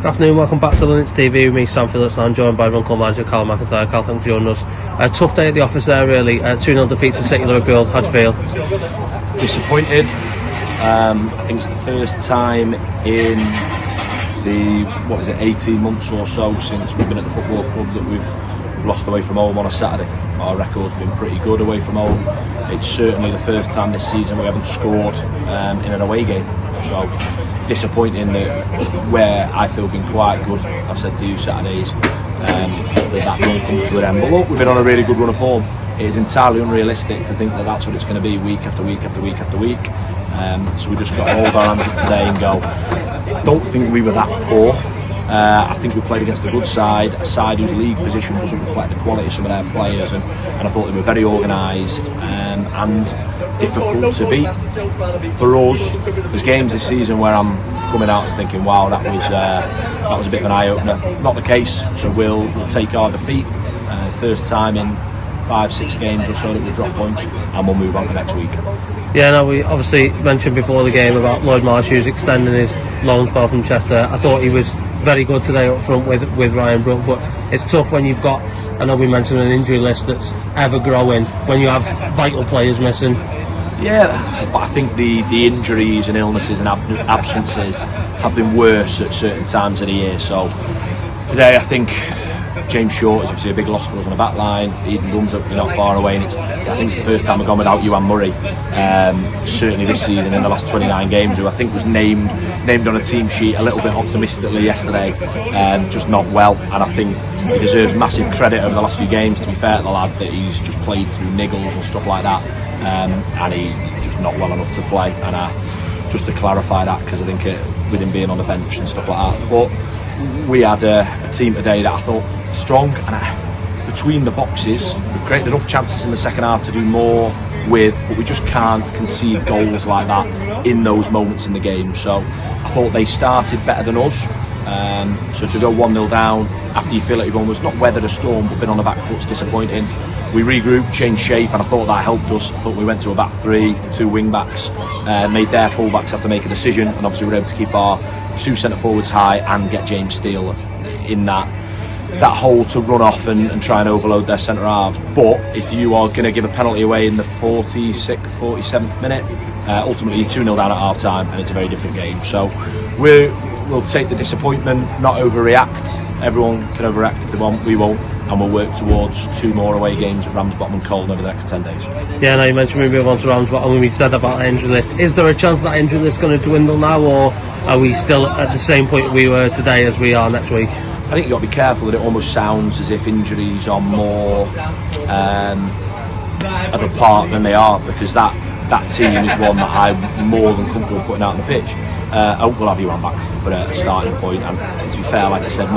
Good afternoon, welcome back to Linnets TV with me, Sam Phillips, and I'm joined by Runcorn manager Calum McIntyre. Cal, thanks for joining us. A tough day at the office there, really. 2-0 defeat to City of Liverpool. How'd you feel? Disappointed. I think it's the first time in the 18 months or so since we've been at the football club that we've lost away from home on a Saturday. Our record's been pretty good away from home. It's certainly the first time this season we haven't scored in an away game. So disappointing that where I feel been quite good, I've said to you Saturdays, that run comes to an end. But look, we've been on a really good run of form. It is entirely unrealistic to think that that's what it's going to be week after week after week after week. So we just got to hold our hands up today and go, I don't think we were that poor. I think we played against a good side, a side whose league position doesn't reflect the quality of some of their players, and I thought they were very organised and difficult to beat. For us, there's games this season where I'm coming out and thinking, wow, that was a bit of an eye-opener. Not the case, so we'll take our defeat, first time in 5-6 games or so that we drop points, and we'll move on to next week. Yeah, no, we obviously mentioned before the game about Lloyd Marsh Hughes extending his loan spell from Chester. I thought he was very good today up front with Ryan Brook, but it's tough when you've got, I know we mentioned an injury list that's ever growing, when you have vital players missing. Yeah, but I think the injuries and illnesses and absences have been worse at certain times of the year. So today I think James Short is obviously a big loss for us on the back line. Eden Gunn's hopefully not far away, and I think it's the first time we've gone without Ewan Murray. Certainly this season, in the last 29 games, who I think was named on a team sheet a little bit optimistically yesterday, just not well. And I think he deserves massive credit over the last few games. To be fair to the lad, that he's just played through niggles and stuff like that, and he's just not well enough to play. And just to clarify that, because I think with him being on the bench and stuff like that, but we had a team today that I thought strong, and between the boxes we've created enough chances in the second half to do more with, but we just can't concede goals like that in those moments in the game. So I thought they started better than us, so to go 1-0 down after you feel like you've almost not weathered a storm but been on the back foot's disappointing. We regrouped, changed shape, and I thought that helped us. I thought we went to a back three, 2 wing backs, made their full backs have to make a decision, and obviously we were able to keep our 2 centre forwards high and get James Steele in that hole to run off and try and overload their centre halves. But if you are going to give a penalty away in the 46th, 47th minute, ultimately you're 2-0 down at half time, and it's a very different game. So we'll take the disappointment, not overreact. Everyone can overreact if they want, we won't, and we'll work towards 2 more away games at Ramsbottom and Colne over the next 10 days. Yeah, now you mentioned we move on to Ramsbottom, when we said about the injury list. Is there a chance that injury list is going to dwindle now, or are we still at the same point we were today as we are next week? I think you've got to be careful that it almost sounds as if injuries are more of a part than they are, because that team is one that I'm more than comfortable putting out on the pitch. I hope we'll have Ewan back for a starting point, and to be fair, like I said,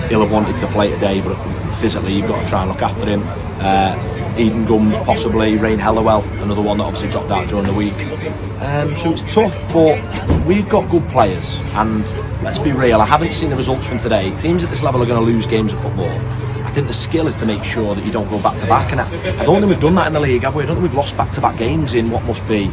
he'll have wanted to play today, but physically you've got to try and look after him. Eden Guns possibly, Rain Hellawell, another one that obviously dropped out during the week. So it's tough, but we've got good players, and let's be real, I haven't seen the results from today. Teams at this level are going to lose games of football. I think the skill is to make sure that you don't go back to back, and I don't think we've done that in the league, have we? I don't think we've lost back to back games in what must be,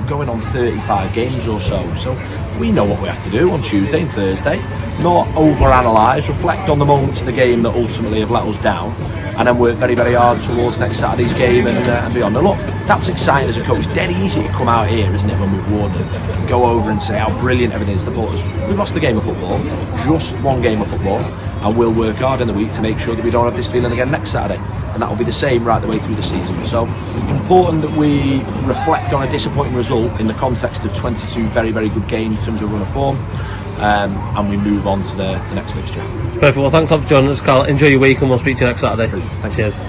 going on 35 games or so. So we know what we have to do on Tuesday and Thursday. Not overanalyse, reflect on the moments of the game that ultimately have let us down, and then work very, very hard towards next Saturday's game and beyond. Now look, that's exciting as a coach. It's dead easy to come out here, isn't it, when we've won, and go over and say how brilliant everything is to supporters. We've lost the game of football, just one game of football, and we'll work hard in the week to make sure that we don't have this feeling again next Saturday. And that will be the same right the way through the season. So important that we reflect on a disappointing result in the context of 22 very, very good games in terms of run of form, and we move on to the next fixture. Perfect. Well, thanks for joining us, Carl. Enjoy your week, and we'll speak to you next Saturday. Thank you. Cheers.